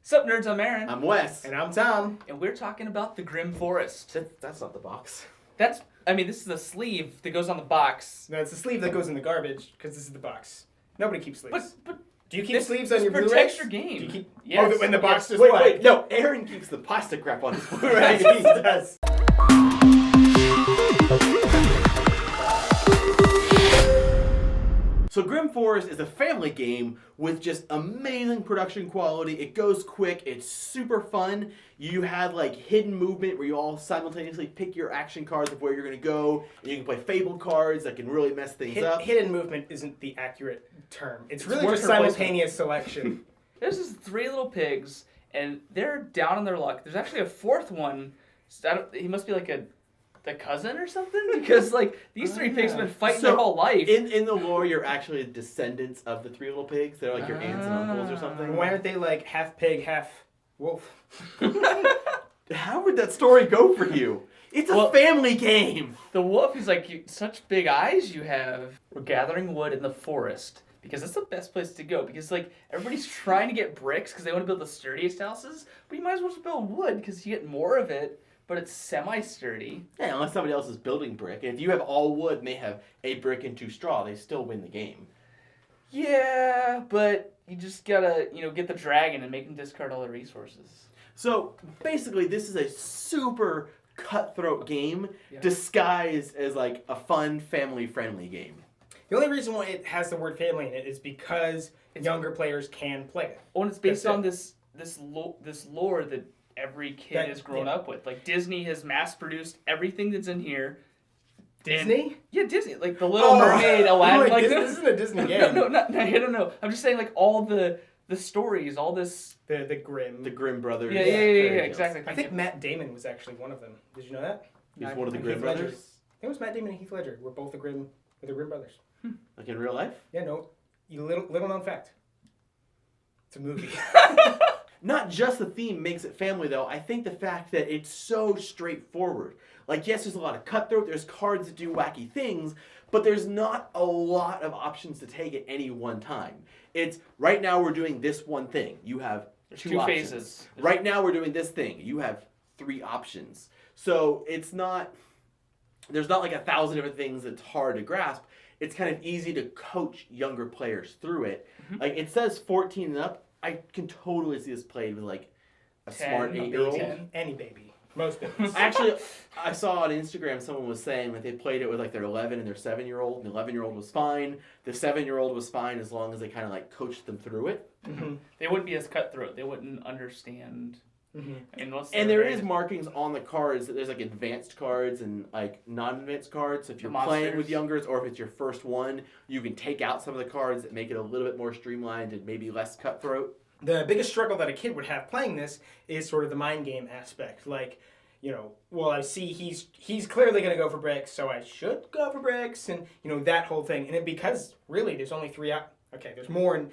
Sup, nerds? I'm Aaron. I'm Wes. And I'm Tom. And we're talking about the Grimm Forest. That's not the box. This is the sleeve that goes on the box. No, it's the sleeve that goes in the garbage, because this is the box. Nobody keeps sleeves. But do you keep sleeves on your Blu-rays? Blu-rays? Your game. Do you keep... Yes. Oh, when the box is Wait, black. no. Aaron keeps the plastic wrap on his Blu-ray. He does. So Grimm Forest is a family game with just amazing production quality. It goes quick. It's super fun. You have like hidden movement where you all simultaneously pick your action cards of where you're going to go. And you can play fable cards that can really mess things up. Hidden movement isn't the accurate term. It's really worse just than simultaneous selection. There's just three little pigs, and they're down on their luck. There's actually a fourth one. He must be like the cousin or something, because like these three pigs have been fighting their whole life. In the lore, you're actually descendants of the three little pigs. They're like your aunts and uncles or something. Why aren't they like half pig, half wolf? How would that story go for you? It's a family game. The wolf is like, such big eyes you have. We're gathering wood in the forest because that's the best place to go, because like everybody's trying to get bricks because they want to build the sturdiest houses, but you might as well just build wood because you get more of it. But it's semi-sturdy. Yeah, unless somebody else is building brick. And if you have all wood and they have a brick and two straw, they still win the game. Yeah, but you just gotta, get the dragon and make him discard all the resources. So, basically, this is a super cutthroat game disguised as like a fun, family-friendly game. The only reason why it has the word family in it is because younger players can play it. Oh, and it's based on this lore that every kid has grown up with. Like, Disney has mass-produced everything that's in here. Disney? Yeah, Disney. Like, The Little Mermaid, Aladdin. Like, this isn't a Disney game. No. I'm just saying, like, all the stories, all this... The Grimm. The Grimm brothers. Yeah, exactly. I think Matt Damon was actually one of them. Did you know that? He's one of the Grimm Heath brothers? Ledger. I think it was Matt Damon and Heath Ledger. We're both the Grimm brothers. Like in real life? Yeah, no. Little known fact. It's a movie. Not just the theme makes it family, though. I think the fact that it's so straightforward. Like, yes, there's a lot of cutthroat. There's cards that do wacky things, but there's not a lot of options to take at any one time. It's, right now we're doing this one thing. You have two options. Phases. Right now we're doing this thing. You have three options. So it's not, there's not like 1,000 different things that's hard to grasp. It's kind of easy to coach younger players through it. Mm-hmm. Like, it says 14 and up. I can totally see this played with like a 10, smart 8-year-old. Any baby. Most babies. Actually, I saw on Instagram someone was saying that they played it with like their 11 and their 7-year-old. And the 11-year-old was fine. The 7-year-old was fine as long as they kind of like coached them through it. Mm-hmm. They wouldn't be as cutthroat. They wouldn't understand. Mm-hmm. And there is markings on the cards that there's like advanced cards and like non-advanced cards. So if you're playing with youngers or if it's your first one, you can take out some of the cards that make it a little bit more streamlined and maybe less cutthroat. The biggest struggle that a kid would have playing this is sort of the mind game aspect. Like, I see he's clearly going to go for bricks, so I should go for bricks, and that whole thing. And because really there's only three there's more. And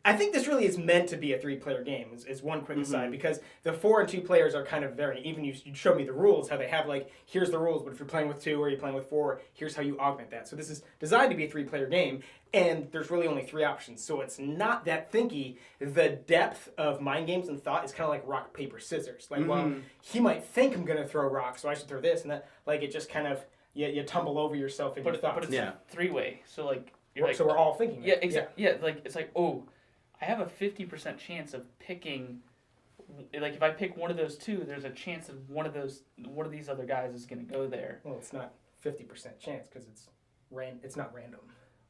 I think this really is meant to be a 3-player game, is one quick aside, because the 4 and 2 players are kind of very, even you showed me the rules, how they have like, here's the rules, but if you're playing with 2 or you're playing with 4, here's how you augment that. So this is designed to be a 3-player game, and there's really only 3 options, so it's not that thinky. The depth of mind games and thought is kind of like rock, paper, scissors. Like, well, he might think I'm going to throw rocks, so I should throw this, and that, like, it just kind of, you tumble over yourself in your thoughts. But it's a 3-way, so like, so we're all thinking that. Yeah, exactly. Yeah, like, it's like, I have a 50% chance of picking, like if I pick one of those 2, there's a chance of one of these other guys is going to go there. Well, it's not 50% chance because it's not random.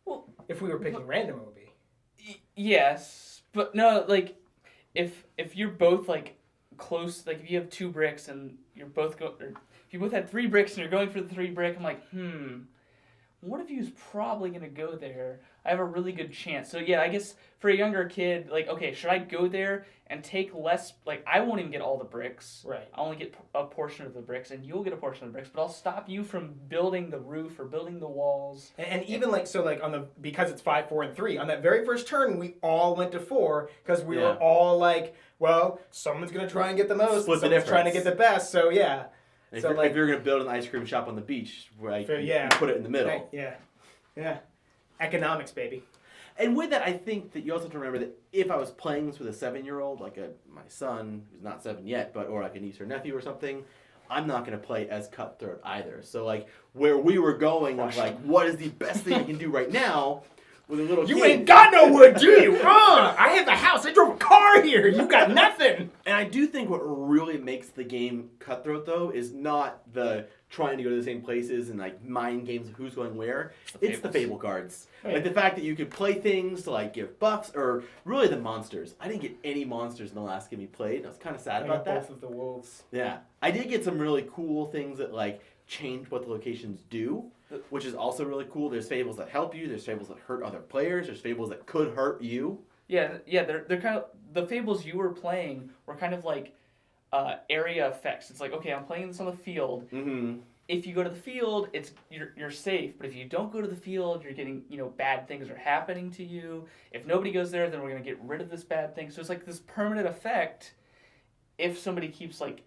Well, if we were picking random, it would be. Yes, but no, like if you're both like close, like if you have 2 bricks and you're both if you both had 3 bricks and you're going for the 3 brick, I'm like, one of you is probably going to go there. I have a really good chance. So yeah, I guess for a younger kid, like, okay, should I go there and take less, like, I won't even get all the bricks. Right. I'll only get a portion of the bricks, and you'll get a portion of the bricks, but I'll stop you from building the roof or building the walls. And even like, so like because it's 5, 4, and 3, on that very first turn, we all went to 4, because we were all like, well, someone's going to try and get the most, someone's trying to get the best, so yeah. If you're going to build an ice cream shop on the beach, right, you put it in the middle. Yeah. Economics, baby. And with that, I think that you also have to remember that if I was playing this with a 7-year-old, like my son, who's not 7 yet, or like a niece or nephew or something, I'm not going to play as cutthroat either. So like where we were going was like, what is the best thing we can do right now with a little kid? You ain't got no wood, do you? I have a house. I drove a car here. You got nothing. And I do think what really makes the game cutthroat, though, is not the trying to go to the same places and like mind games of who's going where. It's the fable cards. Right. Like the fact that you could play things to like give buffs, or really the monsters. I didn't get any monsters in the last game we played, and I was kind of sad about that. Both of the wolves. Yeah. I did get some really cool things that like change what the locations do, which is also really cool. There's fables that help you, there's fables that hurt other players, there's fables that could hurt you. Yeah, they're kind of, the fables you were playing were kind of like area effects. It's like, okay, I'm playing this on the field. Mm-hmm. If you go to the field, you're safe. But if you don't go to the field, you're getting, bad things are happening to you. If nobody goes there, then we're gonna get rid of this bad thing. So it's like this permanent effect. If somebody keeps like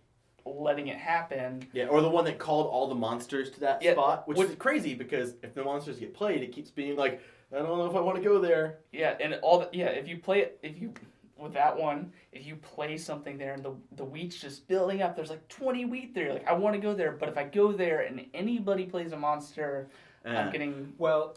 letting it happen. Yeah, or the one that called all the monsters to that spot, which is crazy because if the monsters get played, it keeps being like, I don't know if I want to go there. Yeah, and if you play it, with that one, if you play something there and the wheat's just building up, there's like 20 wheat there. You're like, I want to go there, but if I go there and anybody plays a monster, I'm getting... Well,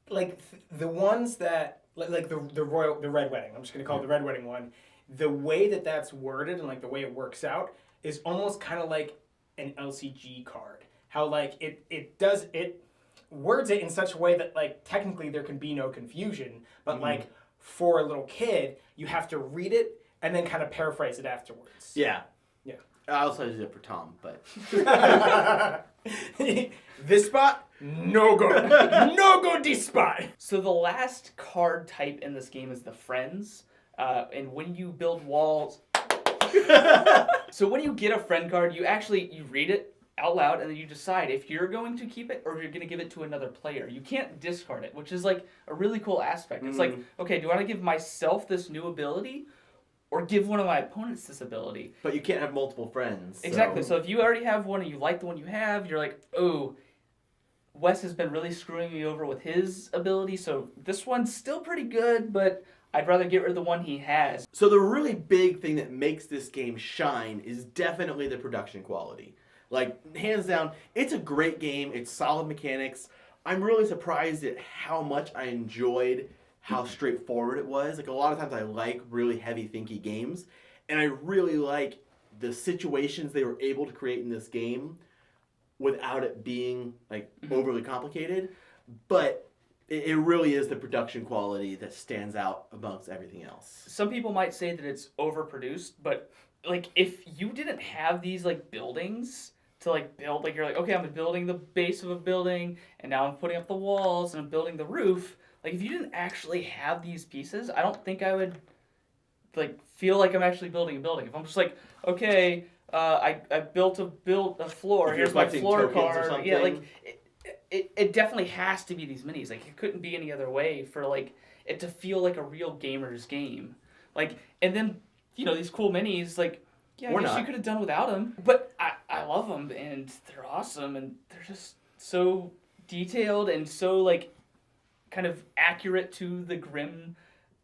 like the ones that, like the Red Wedding, I'm just going to call it the Red Wedding one, the way that that's worded and like the way it works out is almost kind of like an LCG card. How like it words it in such a way that like technically there can be no confusion, but like for a little kid, you have to read it and then kind of paraphrase it afterwards. Yeah. Yeah. I also use it for Tom, but... This spot, no go. No go this spot. So the last card type in this game is the Friends. And when you build walls... So when you get a friend card, you read it out loud and then you decide if you're going to keep it or if you're going to give it to another player. You can't discard it, which is like a really cool aspect. It's like, okay, do I want to give myself this new ability or give one of my opponents this ability? But you can't have multiple friends. Exactly. So if you already have one and you like the one you have, you're like, oh, Wes has been really screwing me over with his ability, so this one's still pretty good, but I'd rather get rid of the one he has. So the really big thing that makes this game shine is definitely the production quality. Like, hands down, it's a great game. It's solid mechanics. I'm really surprised at how much I enjoyed how straightforward it was. Like, a lot of times I like really heavy, thinky games, and I really like the situations they were able to create in this game without it being, like, overly complicated. But it really is the production quality that stands out amongst everything else. Some people might say that it's overproduced, but, like, if you didn't have these, like, buildings to like build, like you're like, okay, I'm building the base of a building and now I'm putting up the walls and I'm building the roof. Like if you didn't actually have these pieces, I don't think I would like feel like I'm actually building a building. If I'm just like, okay, I built a floor, here's my floor card. Yeah, like it definitely has to be these minis. Like it couldn't be any other way for like it to feel like a real gamer's game. Like and then these cool minis like. Yeah, I guess you could have done without them, but I love them, and they're awesome, and they're just so detailed and so, like, kind of accurate to the Grimm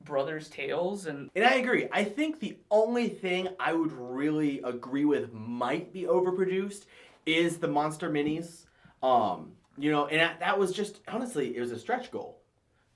brothers' tales. And I agree. I think the only thing I would really agree with might be overproduced is the monster minis. And that was just, honestly, it was a stretch goal.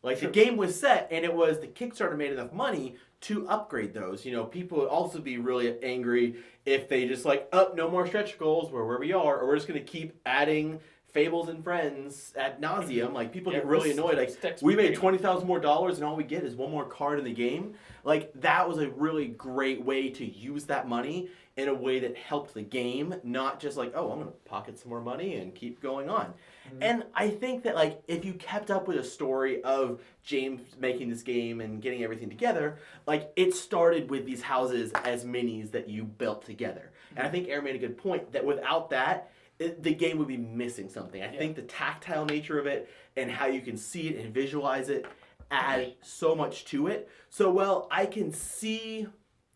Like, the game was set, and it was the Kickstarter made enough money to upgrade those. People would also be really angry if they just like, no more stretch goals, we're where we are, or we're just going to keep adding Fables and Friends ad nauseum. Like, people get really annoyed. Like, we made $20,000 more, and all we get is one more card in the game. Like, that was a really great way to use that money in a way that helped the game, not just like, I'm going to pocket some more money and keep going on. And I think that, like, if you kept up with a story of James making this game and getting everything together, like, it started with these houses as minis that you built together. And I think Aaron made a good point that without that, the game would be missing something. I think the tactile nature of it and how you can see it and visualize it add so much to it. So, I can see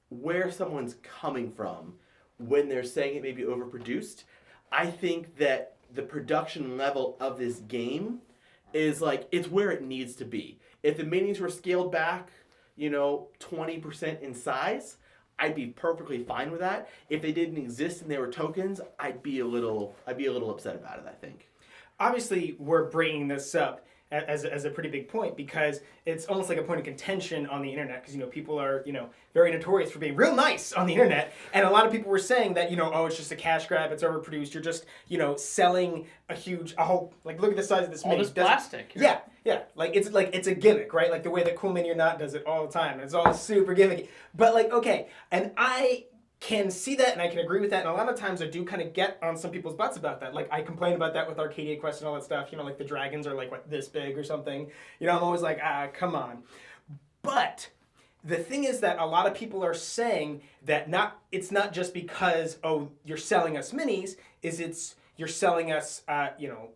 where someone's coming from when they're saying it may be overproduced. I think that the production level of this game is like, it's where it needs to be. If the minis were scaled back, 20% in size, I'd be perfectly fine with that. If they didn't exist and they were tokens, I'd be a little upset about it, I think. Obviously, we're bringing this up as a pretty big point because it's almost like a point of contention on the internet because people are very notorious for being real nice on the internet, and a lot of people were saying that oh, it's just a cash grab, it's overproduced, you're just selling a whole, like, look at the size of this all mini. this plastic. Yeah, it's a gimmick, right? Like the way that Cool Mini or Not does it all the time. It's all super gimmicky, but okay, and I can see that and I can agree with that, and a lot of times I do kind of get on some people's butts about that. Like I complain about that with Arcadia Quest and all that stuff, like the dragons are like what, this big or something. I'm always like, come on. But the thing is that a lot of people are saying that it's not just because you're selling us minis, you're selling us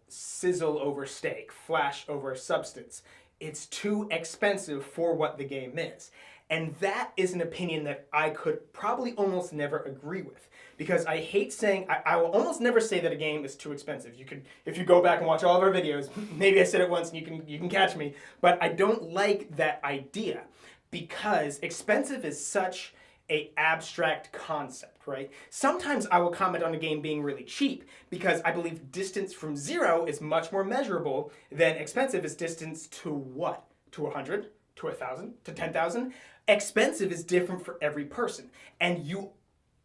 sizzle over steak, flash over substance. It's too expensive for what the game is. And that is an opinion that I could probably almost never agree with. Because I hate saying, I will almost never say that a game is too expensive. You could, if you go back and watch all of our videos, maybe I said it once and you can catch me, but I don't like that idea. Because expensive is such a abstract concept, right? Sometimes I will comment on a game being really cheap because I believe distance from 0 is much more measurable than expensive is distance to what? To 100? To 1,000? To 10,000? Expensive is different for every person. And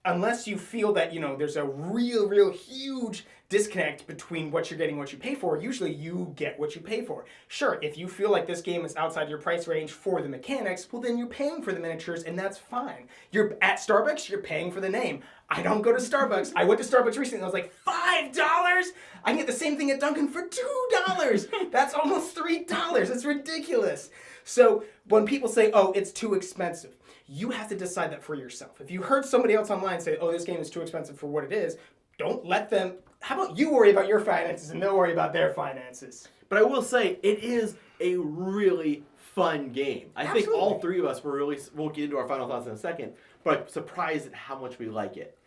unless you feel that, there's a real huge disconnect between what you're getting and what you pay for, usually you get what you pay for. Sure, if you feel like this game is outside your price range for the mechanics, well then you're paying for the miniatures and that's fine. You're at Starbucks, you're paying for the name. I don't go to Starbucks. I went to Starbucks recently and I was like, $5? I can get the same thing at Dunkin' for $2. That's almost $3. It's ridiculous. So when people say, it's too expensive, you have to decide that for yourself. If you heard somebody else online say, this game is too expensive for what it is, don't let them. How about you worry about your finances and they'll worry about their finances? But I will say, it is a really fun game. I think all three of us we'll get into our final thoughts in a second, but I'm surprised at how much we like it.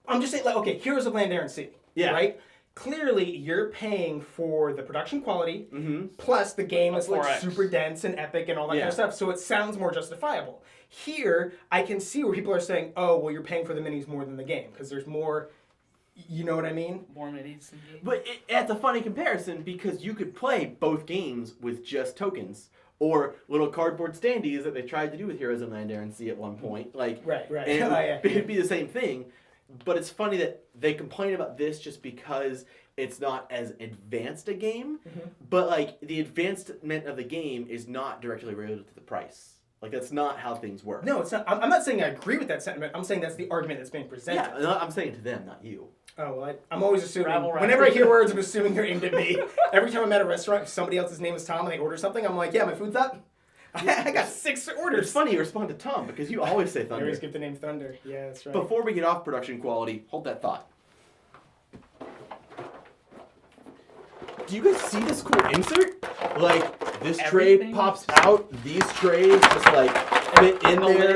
I'm just saying, okay, Heroes of Land, Air, and Sea. Yeah. Right? Clearly, you're paying for the production quality, plus the game is like super dense and epic and all that kind of stuff, so it sounds more justifiable. Here, I can see where people are saying, you're paying for the minis more than the game, because there's more, you know what I mean? More minis in the game. But it's a funny comparison, because you could play both games with just tokens, or little cardboard standees that they tried to do with Heroes of Land, Air, and Sea at one point. Right. And it'd be the same thing. But it's funny that they complain about this just because it's not as advanced a game, but the advancement of the game is not directly related to the price. That's not how things work. No, it's not. I'm not saying I agree with that sentiment. I'm saying that's the argument that's being presented. Yeah, no, I'm saying it to them, not you. Oh, well, I'm always assuming. Rabble. Whenever I hear words, I'm assuming they're aimed at me. Every time I'm at a restaurant, if somebody else's name is Tom and they order something, I'm like, yeah, my food's up. I got 6 orders. It's funny you respond to Tom because you always say I Thunder. always give the name Thunder. Yeah, that's right. Before we get off production quality, hold that thought. Do you guys see this cool insert? This tray pops out, these trays just fit in there.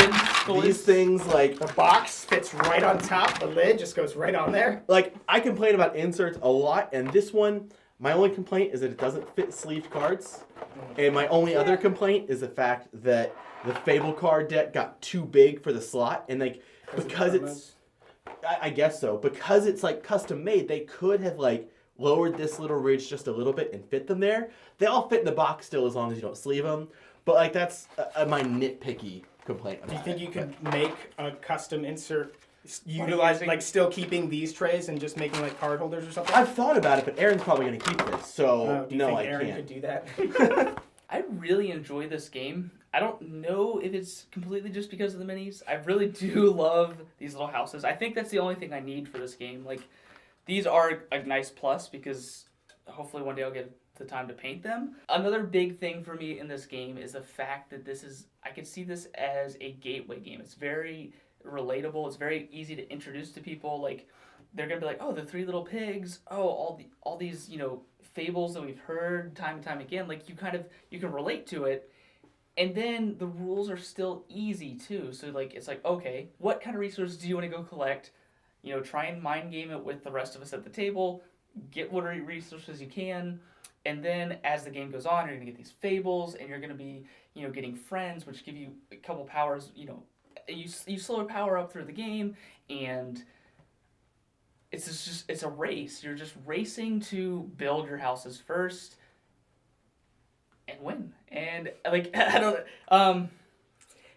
These things the box fits right on top, the lid just goes right on there. I complain about inserts a lot, and this one, my only complaint is that it doesn't fit sleeved cards. And my only other complaint is the fact that the Fable card deck got too big for the slot, and because it's, I guess so, because it's custom made, they could have lowered this little ridge just a little bit and fit them there. They all fit in the box still as long as you don't sleeve them, but that's my nitpicky complaint about Do you think you could make a custom insert utilizing still keeping these trays and just making card holders or something? I've thought about it, but Aaron's probably going to keep this, so do you no, think I Aaron can't. could do that? I really enjoy this game. I don't know if it's completely just because of the minis. I really do love these little houses. I think that's the only thing I need for this game. These are a nice plus because hopefully one day I'll get the time to paint them. Another big thing for me in this game is the fact that I could see this as a gateway game. It's very relatable. It's very easy to introduce to people. They're gonna be like, the 3 little pigs. All these fables that we've heard time and time again. You can relate to it, and then the rules are still easy too. So it's okay, what kind of resources do you want to go collect? Try and mind game it with the rest of us at the table. Get what resources you can, And then as the game goes on, you're gonna get these fables, and you're gonna be, getting friends, which give you a couple powers. You slowly power up through the game, and it's a race. You're just racing to build your houses first and win. And like I don't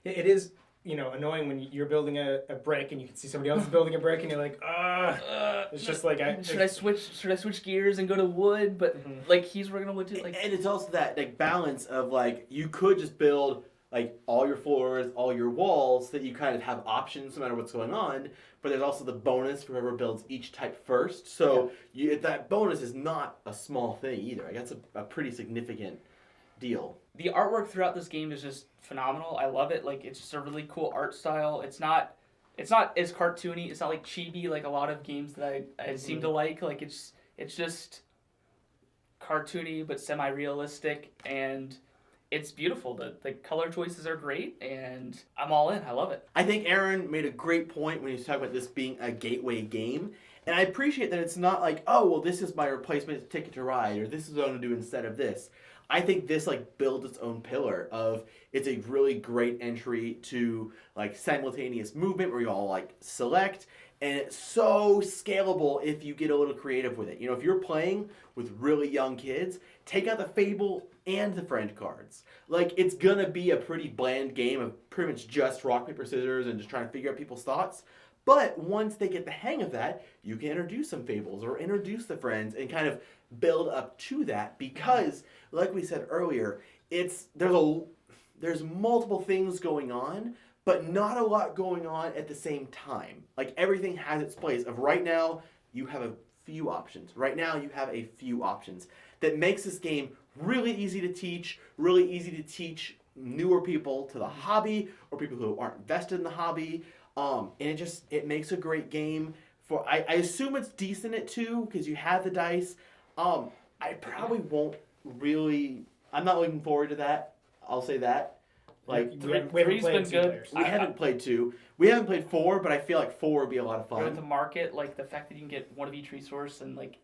It is, annoying when you're building a brick and you can see somebody else building a brick and you're like, it's just like should I switch gears and go to wood? But like he's working on wood too. Like, and it's also that like balance of like you could just build like all your floors, all your walls, that you kind of have options no matter what's going on. But there's also the bonus for whoever builds each type first. So that bonus is not a small thing either. Like, that's a pretty significant deal. The artwork throughout this game is just phenomenal. I love it. Like, it's just a really cool art style. It's not as cartoony. It's not like chibi like a lot of games that I seem to like. Like, it's just cartoony but semi-realistic, and it's beautiful. The color choices are great, and I'm all in. I love it. I think Aaron made a great point when he was talking about this being a gateway game. And I appreciate that it's not like, oh, well, this is my replacement Ticket to Ride, or this is what I'm going to do instead of this. I think this like builds its own pillar of it's a really great entry to like simultaneous movement where you all like select, and it's so scalable if you get a little creative with it. If you're playing with really young kids, take out the Fable and the friend cards. Like, it's gonna be a pretty bland game of pretty much just rock, paper, scissors and just trying to figure out people's thoughts. But once they get the hang of that, you can introduce some Fables or introduce the friends and kind of build up to that, because like we said earlier, there's multiple things going on, but not a lot going on at the same time. Like, everything has its place of right now you have a few options. Right now you have a few options that makes this game really easy to teach newer people to the hobby or people who aren't invested in the hobby. And it makes a great game for, I assume it's decent at 2 because you have the dice. I probably won't really, I'm not looking forward to that. I'll say that. Like, we haven't played been two good. players. we haven't played 2. We haven't played 4, but I feel like 4 would be a lot of With fun. the market, like the fact that you can get one of each resource and like.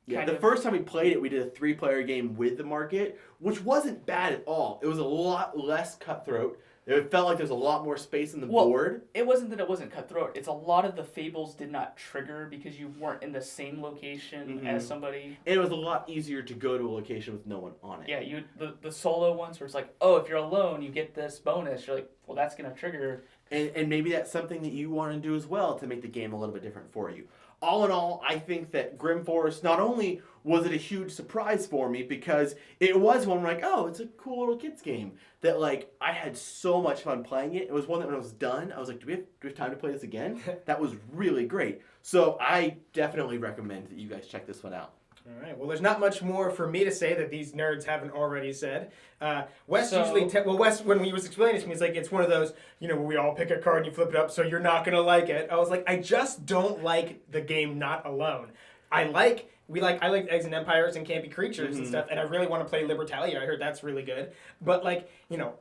Yeah, the first time we played it, we did a 3-player game with the market, which wasn't bad at all. It was a lot less cutthroat. It felt like there's a lot more space on the board. It wasn't that it wasn't cutthroat. It's a lot of the fables did not trigger because you weren't in the same location as somebody. And it was a lot easier to go to a location with no one on it. Yeah, the solo ones where it's like, oh, if you're alone, you get this bonus. You're like, well, that's gonna trigger. And maybe that's something that you want to do as well to make the game a little bit different for you. All in all, I think that Grimm Forest, not only was it a huge surprise for me because it was one where like, oh, it's a cool little kids game that like I had so much fun playing it. It was one that when I was done, I was like, do we have time to play this again? That was really great. So I definitely recommend that you guys check this one out. All right. Well, there's not much more for me to say that these nerds haven't already said. Wes Wes, when he was explaining it to me, he's like, it's one of those, where we all pick a card and you flip it up, so you're not gonna like it. I was like, I just don't like the game Not Alone. I like Eggs and Empires and Campy Creatures and stuff, and I really want to play Libertalia. I heard that's really good. But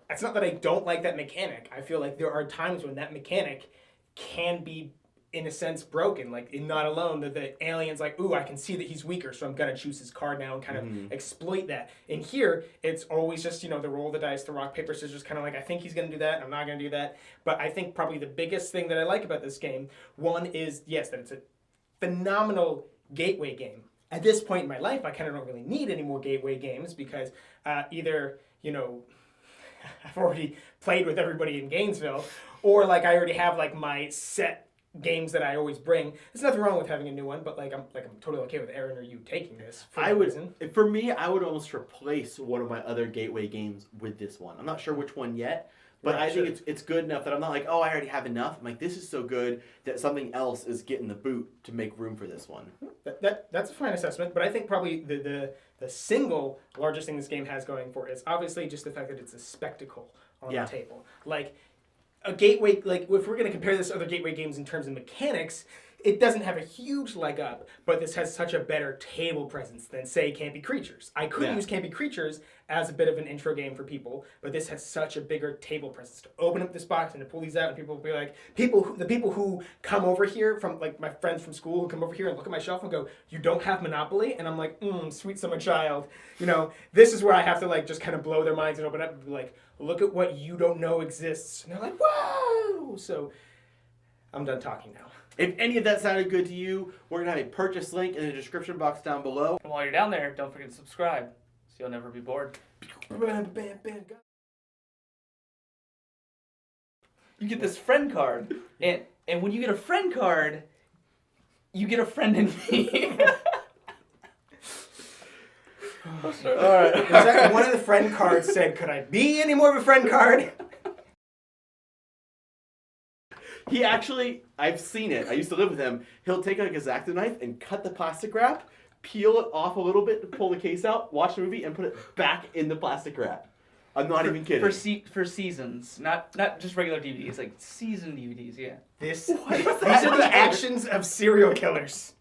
it's not that I don't like that mechanic. I feel like there are times when that mechanic can be, in a sense, broken. Like in Not Alone, the alien's like, ooh, I can see that he's weaker, so I'm gonna choose his card now and kind of exploit that. In here, it's always just, the roll of the dice, the rock, paper, scissors, kind of like, I think he's gonna do that, and I'm not gonna do that. But I think probably the biggest thing that I like about this game, one is, yes, that it's a phenomenal gateway game. At this point in my life, I kind of don't really need any more gateway games because either, I've already played with everybody in Gainesville, or like I already have like my set games that I always bring. There's nothing wrong with having a new one, but I'm totally okay with Aaron or you taking this. For me, I would almost replace one of my other gateway games with this one. I'm not sure which one yet, but I think it's good enough that I'm not like, oh, I already have enough. I'm like, this is so good that something else is getting the boot to make room for this one. That's a fine assessment, but I think probably the single largest thing this game has going for it is obviously just the fact that it's a spectacle on the table. Like, a gateway, like if we're going to compare this to other gateway games in terms of mechanics, it doesn't have a huge leg up, but this has such a better table presence than, say, Campy Creatures. I could use Campy Creatures as a bit of an intro game for people, but this has such a bigger table presence to open up this box and to pull these out, and people will be like, the people who come over here from, like, my friends from school who come over here and look at my shelf and go, you don't have Monopoly? And I'm like, sweet summer child. You know, this is where I have to, like, just kind of blow their minds and open up and be like, look at what you don't know exists. And they're like, whoa! So, I'm done talking now. If any of that sounded good to you, we're going to have a purchase link in the description box down below. And while you're down there, don't forget to subscribe so you'll never be bored. You get this friend card, and when you get a friend card, you get a friend in me. All right. In fact, one of the friend cards said, could I be any more of a friend card? He actually, I've seen it. I used to live with him. He'll take like a X-Acto knife and cut the plastic wrap, peel it off a little bit to pull the case out, watch the movie, and put it back in the plastic wrap. I'm not even kidding. For seasons, not just regular DVDs, like season DVDs, yeah. These are the actions of serial killers.